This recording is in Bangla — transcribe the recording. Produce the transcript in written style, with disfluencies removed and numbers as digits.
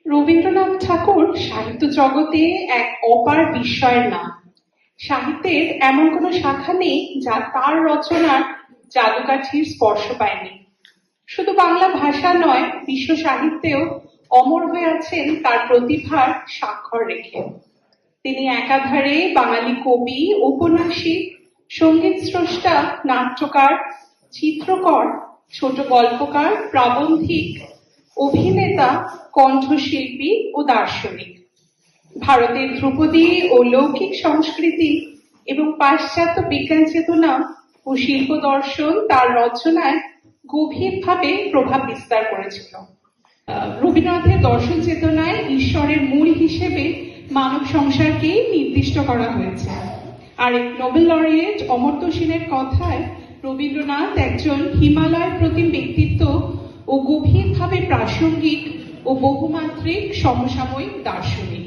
রবীন্দ্রনাথ ঠাকুর সাহিত্য জগতে এক অপার বিস্ময়ের নাম। সাহিত্যের এমন কোনো শাখা নেই যা তার রচনার জাদুকাঠির স্পর্শ পায়নি। শুধু বাংলা ভাষা নয়, বিশ্ব সাহিত্যেও অমর হয়ে আছেন তার প্রতিভার স্বাক্ষর রেখে। তিনি একাধারে বাঙালি কবি, ঔপন্যাসিক, সঙ্গীত স্রষ্টা, নাট্যকার, চিত্রকর, ছোট গল্পকার, প্রাবন্ধিক, অভিনেতা, কণ্ঠশিল্পী ও দার্শনিক। ভারতের ধ্রুপদী ও লৌকিক সংস্কৃতি এবং পাশ্চাত্য বিজ্ঞান চেতনা ও শিল্প দর্শন তার রচনায় গভীরভাবে প্রভাব বিস্তার করেছিল। রবীন্দ্রনাথের দর্শন চেতনায় ঈশ্বরের মূল হিসেবে মানব সংসারকেই নির্দিষ্ট করা হয়েছে। আর নোবেল লরিয়েট অমর্ত্য সেনের কথায় রবীন্দ্রনাথ একজন হিমালয় প্রতিম ব্যক্তিত্ব ও গভীরভাবে প্রাসঙ্গিক ও বহুমাত্রিক সমসাময়িক দার্শনিক।